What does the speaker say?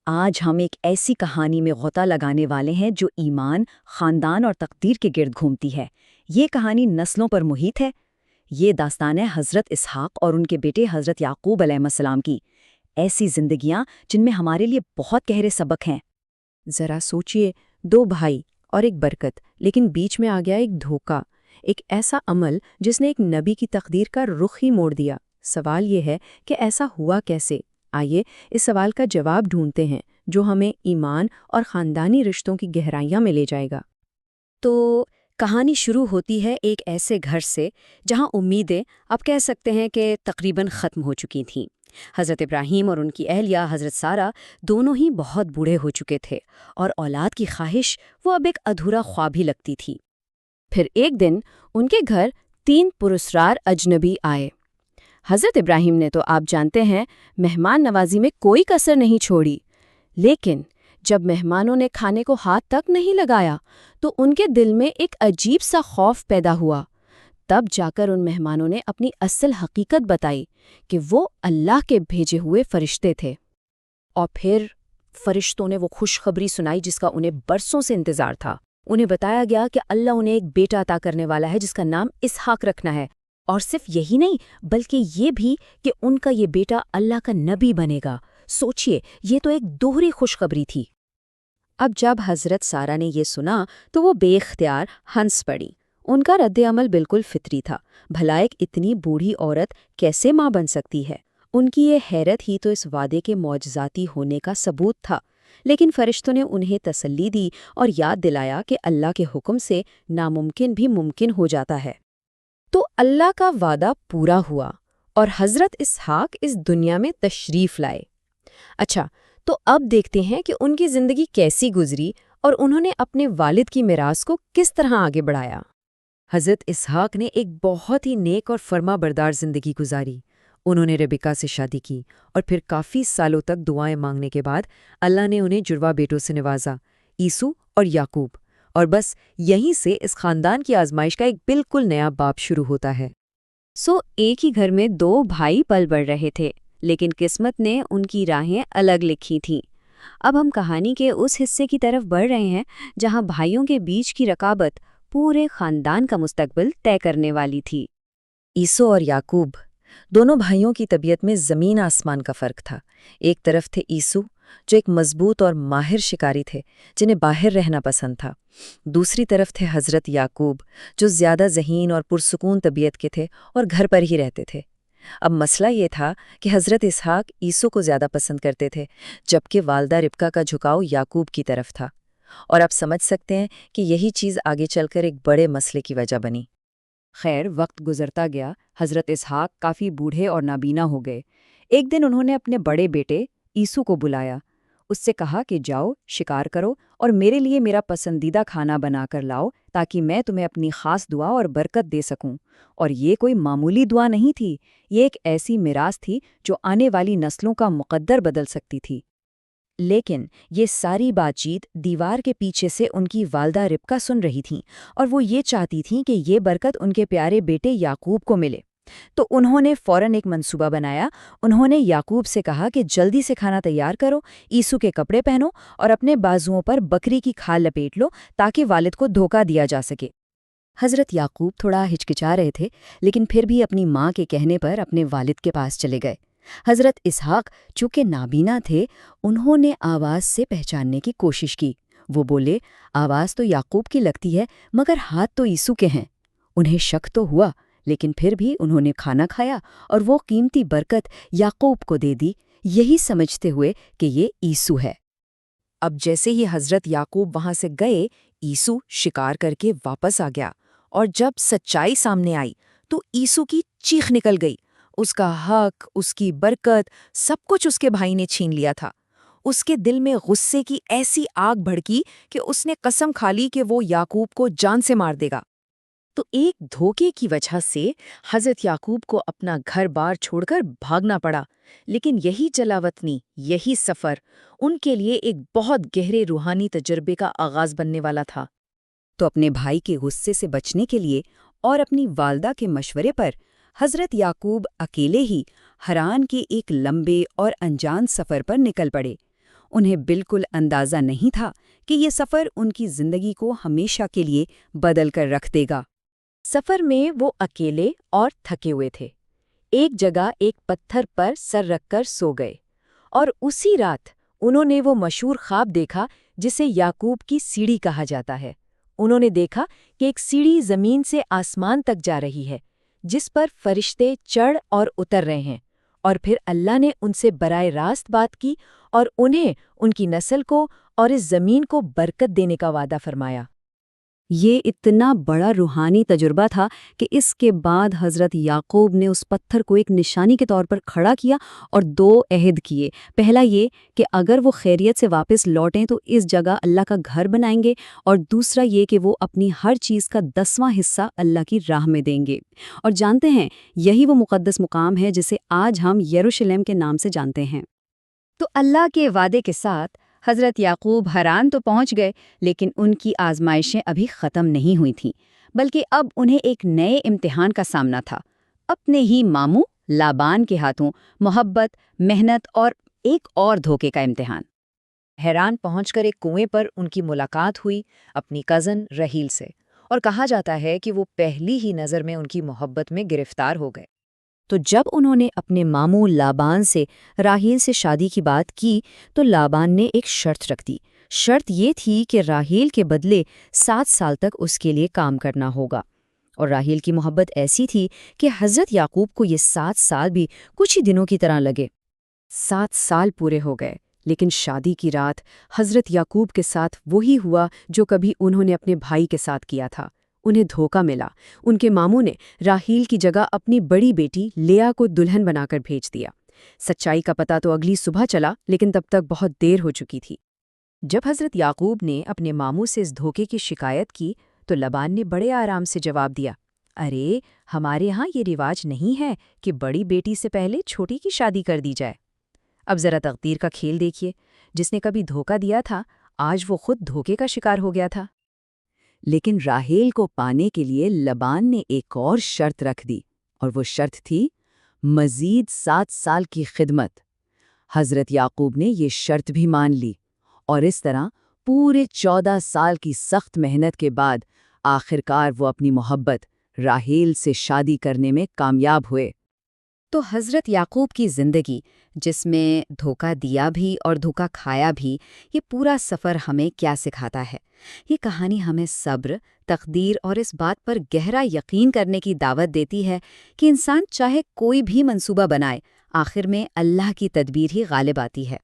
آج ہم ایک ایسی کہانی میں غوطہ لگانے والے ہیں جو ایمان، خاندان اور تقدیر کے گرد گھومتی ہے۔ یہ کہانی نسلوں پر محیط ہے۔ یہ داستان ہے حضرت اسحاق اور ان کے بیٹے حضرت یعقوب علیہ السلام کی، ایسی زندگیاں جن میں ہمارے لیے بہت گہرے سبق ہیں۔ ذرا سوچئے، 2 بھائی اور ایک برکت، لیکن بیچ میں آ گیا ایک دھوکہ، ایک ایسا عمل جس نے ایک نبی کی تقدیر کا رخ ہی موڑ دیا۔ سوال یہ ہے کہ ایسا ہوا کیسے؟ آئیے اس سوال کا جواب ڈھونڈتے ہیں جو ہمیں ایمان اور خاندانی رشتوں کی گہرائیاں میں لے جائے گا۔ تو کہانی شروع ہوتی ہے ایک ایسے گھر سے جہاں امیدیں اب کہہ سکتے ہیں کہ تقریباً ختم ہو چکی تھیں۔ حضرت ابراہیم اور ان کی اہلیہ حضرت سارہ دونوں ہی بہت بوڑھے ہو چکے تھے، اور اولاد کی خواہش وہ اب ایک ادھورا خواب ہی لگتی تھی۔ پھر ایک دن ان کے گھر 3 پراسرار اجنبی آئے۔ حضرت ابراہیم نے تو آپ جانتے ہیں مہمان نوازی میں کوئی کسر نہیں چھوڑی، لیکن جب مہمانوں نے کھانے کو ہاتھ تک نہیں لگایا تو ان کے دل میں ایک عجیب سا خوف پیدا ہوا۔ تب جا کر ان مہمانوں نے اپنی اصل حقیقت بتائی کہ وہ اللہ کے بھیجے ہوئے فرشتے تھے۔ اور پھر فرشتوں نے وہ خوشخبری سنائی جس کا انہیں برسوں سے انتظار تھا۔ انہیں بتایا گیا کہ اللہ انہیں ایک بیٹا عطا کرنے والا ہے جس کا نام اسحاق رکھنا ہے، اور صرف یہی نہیں بلکہ یہ بھی کہ ان کا یہ بیٹا اللہ کا نبی بنے گا۔ سوچئے، یہ تو ایک دوہری خوشخبری تھی۔ اب جب حضرت سارہ نے یہ سنا تو وہ بے اختیار ہنس پڑی۔ ان کا رد عمل بالکل فطری تھا، بھلا ایک اتنی بوڑھی عورت کیسے ماں بن سکتی ہے؟ ان کی یہ حیرت ہی تو اس وعدے کے معجزاتی ہونے کا ثبوت تھا۔ لیکن فرشتوں نے انہیں تسلی دی اور یاد دلایا کہ اللہ کے حکم سے ناممکن بھی ممکن ہو جاتا ہے۔ تو اللہ کا وعدہ پورا ہوا اور حضرت اسحاق اس دنیا میں تشریف لائے۔ اچھا، تو اب دیکھتے ہیں کہ ان کی زندگی کیسی گزری اور انہوں نے اپنے والد کی میراث کو کس طرح آگے بڑھایا۔ حضرت اسحاق نے ایک بہت ہی نیک اور فرما بردار زندگی گزاری۔ انہوں نے ربیکہ سے شادی کی اور پھر کافی سالوں تک دعائیں مانگنے کے بعد اللہ نے انہیں جڑواں بیٹوں سے نوازا، عیسو اور یعقوب، اور بس یہیں سے اس خاندان کی آزمائش کا ایک بالکل نیا باب شروع ہوتا ہے۔ ایک ہی گھر میں 2 بھائی پل بڑھ رہے تھے، لیکن قسمت نے ان کی راہیں الگ لکھی تھیں۔ اب ہم کہانی کے اس حصے کی طرف بڑھ رہے ہیں جہاں بھائیوں کے بیچ کی رقابت پورے خاندان کا مستقبل طے کرنے والی تھی۔ عیسو اور یعقوب دونوں بھائیوں کی طبیعت میں زمین آسمان کا فرق تھا۔ ایک طرف تھے عیسو جو ایک مضبوط اور ماہر شکاری تھے جنہیں باہر رہنا پسند تھا۔ دوسری طرف تھے حضرت یعقوب جو زیادہ ذہین اور پرسکون طبیعت کے تھے اور گھر پر ہی رہتے تھے۔ اب مسئلہ یہ تھا کہ حضرت اسحاق عیسو کو زیادہ پسند کرتے تھے، جبکہ والدہ ربکہ کا جھکاؤ یعقوب کی طرف تھا، اور آپ سمجھ سکتے ہیں کہ یہی چیز آگے چل کر ایک بڑے مسئلے کی وجہ بنی۔ خیر، وقت گزرتا گیا، حضرت اسحاق کافی بوڑھے اور نابینا ہو گئے۔ ایک دن انہوں نے اپنے بڑے بیٹے عیسو کو بلایا، اس سے کہا کہ جاؤ شکار کرو اور میرے لیے میرا پسندیدہ کھانا بنا کر لاؤ تاکہ میں تمہیں اپنی خاص دعا اور برکت دے سکوں۔ اور یہ کوئی معمولی دعا نہیں تھی، یہ ایک ایسی میراث تھی جو آنے والی نسلوں کا مقدر بدل سکتی تھی۔ لیکن یہ ساری بات چیت دیوار کے پیچھے سے ان کی والدہ ربکہ سن رہی تھیں، اور وہ یہ چاہتی تھیں کہ یہ برکت ان کے پیارے بیٹے یعقوب کو ملے۔ تو انہوں نے فوراً ایک منصوبہ بنایا۔ انہوں نے یعقوب سے کہا کہ جلدی سے کھانا تیار کرو، عیسو کے کپڑے پہنو اور اپنے بازوؤں پر بکری کی کھال لپیٹ لو تاکہ والد کو دھوکہ دیا جا سکے۔ حضرت یعقوب تھوڑا ہچکچا رہے تھے، لیکن پھر بھی اپنی ماں کے کہنے پر اپنے والد کے پاس چلے گئے۔ حضرت اسحاق چونکہ نابینا تھے، انہوں نے آواز سے پہچاننے کی کوشش کی۔ وہ بولے، آواز تو یعقوب کی لگتی ہے مگر ہاتھ تو عیسو کے ہیں۔ انہیں شک تو ہوا، لیکن پھر بھی انہوں نے کھانا کھایا اور وہ قیمتی برکت یعقوب کو دے دی، یہی سمجھتے ہوئے کہ یہ عیسو ہے۔ اب جیسے ہی حضرت یعقوب وہاں سے گئے، عیسو شکار کر کے واپس آ گیا، اور جب سچائی سامنے آئی تو عیسو کی چیخ نکل گئی۔ اس کا حق، اس کی برکت، سب کچھ اس کے بھائی نے چھین لیا تھا۔ اس کے دل میں غصے کی ایسی آگ بھڑکی کہ اس نے قسم کھا لی کہ وہ یعقوب کو جان سے مار دے گا۔ تو ایک دھوکے کی وجہ سے حضرت یعقوب کو اپنا گھر بار چھوڑ کر بھاگنا پڑا، لیکن یہی جلاوطنی، یہی سفر ان کے لیے ایک بہت گہرے روحانی تجربے کا آغاز بننے والا تھا۔ تو اپنے بھائی کے غصے سے بچنے کے لیے اور اپنی والدہ کے مشورے پر حضرت یعقوب اکیلے ہی حران کے ایک لمبے اور انجان سفر پر نکل پڑے۔ انہیں بالکل اندازہ نہیں تھا کہ یہ سفر ان کی زندگی کو ہمیشہ کے لیے بدل کر رکھ دے گا۔ سفر میں وہ اکیلے اور تھکے ہوئے تھے۔ ایک جگہ ایک پتھر پر سر رکھ کر سو گئے، اور اسی رات انہوں نے وہ مشہور خواب دیکھا جسے یعقوب کی سیڑھی کہا جاتا ہے۔ انہوں نے دیکھا کہ ایک سیڑھی زمین سے آسمان تک جا رہی ہے، جس پر فرشتے چڑھ اور اتر رہے ہیں، اور پھر اللہ نے ان سے براہ راست بات کی اور انہیں، ان کی نسل کو اور اس زمین کو برکت دینے کا وعدہ فرمایا۔ یہ اتنا بڑا روحانی تجربہ تھا کہ اس کے بعد حضرت یعقوب نے اس پتھر کو ایک نشانی کے طور پر کھڑا کیا اور 2 عہد کیے۔ پہلا یہ کہ اگر وہ خیریت سے واپس لوٹیں تو اس جگہ اللہ کا گھر بنائیں گے، اور دوسرا یہ کہ وہ اپنی ہر چیز کا 10واں حصہ اللہ کی راہ میں دیں گے۔ اور جانتے ہیں، یہی وہ مقدس مقام ہے جسے آج ہم یروشلم کے نام سے جانتے ہیں۔ تو اللہ کے وعدے کے ساتھ حضرت یعقوب حران تو پہنچ گئے، لیکن ان کی آزمائشیں ابھی ختم نہیں ہوئی تھیں، بلکہ اب انہیں ایک نئے امتحان کا سامنا تھا، اپنے ہی ماموں لابان کے ہاتھوں محبت، محنت اور ایک اور دھوکے کا امتحان۔ حیران پہنچ کر ایک کنویں پر ان کی ملاقات ہوئی اپنی کزن رحیل سے، اور کہا جاتا ہے کہ وہ پہلی ہی نظر میں ان کی محبت میں گرفتار ہو گئے۔ تو جب انہوں نے اپنے ماموں لابان سے راہیل سے شادی کی بات کی تو لابان نے ایک شرط رکھ دی۔ شرط یہ تھی کہ راہیل کے بدلے 7 سال تک اس کے لیے کام کرنا ہوگا، اور راہیل کی محبت ایسی تھی کہ حضرت یعقوب کو یہ 7 سال بھی کچھ ہی دنوں کی طرح لگے۔ 7 سال پورے ہو گئے، لیکن شادی کی رات حضرت یعقوب کے ساتھ وہی ہوا جو کبھی انہوں نے اپنے بھائی کے ساتھ کیا تھا۔ انہیں دھوکہ ملا۔ ان کے ماموں نے راہیل کی جگہ اپنی بڑی بیٹی لیا کو دلہن بنا کر بھیج دیا۔ سچائی کا پتہ تو اگلی صبح چلا، لیکن تب تک بہت دیر ہو چکی تھی۔ جب حضرت یعقوب نے اپنے ماموں سے اس دھوکے کی شکایت کی تو لبان نے بڑے آرام سے جواب دیا، ارے ہمارے ہاں یہ رواج نہیں ہے کہ بڑی بیٹی سے پہلے چھوٹی کی شادی کر دی جائے۔ اب ذرا تقدیر کا کھیل دیکھیے، جس نے کبھی دھوکہ دیا تھا آج وہ خود دھوکے کا شکار ہو گیا تھا۔ لیکن راہیل کو پانے کے لیے لبان نے ایک اور شرط رکھ دی، اور وہ شرط تھی مزید 7 سال کی خدمت۔ حضرت یعقوب نے یہ شرط بھی مان لی، اور اس طرح پورے 14 سال کی سخت محنت کے بعد آخرکار وہ اپنی محبت راہیل سے شادی کرنے میں کامیاب ہوئے۔ تو حضرت یعقوب کی زندگی، جس میں دھوکہ دیا بھی اور دھوکہ کھایا بھی، یہ پورا سفر ہمیں کیا سکھاتا ہے؟ یہ کہانی ہمیں صبر، تقدیر اور اس بات پر گہرا یقین کرنے کی دعوت دیتی ہے کہ انسان چاہے کوئی بھی منصوبہ بنائے، آخر میں اللہ کی تدبیر ہی غالب آتی ہے۔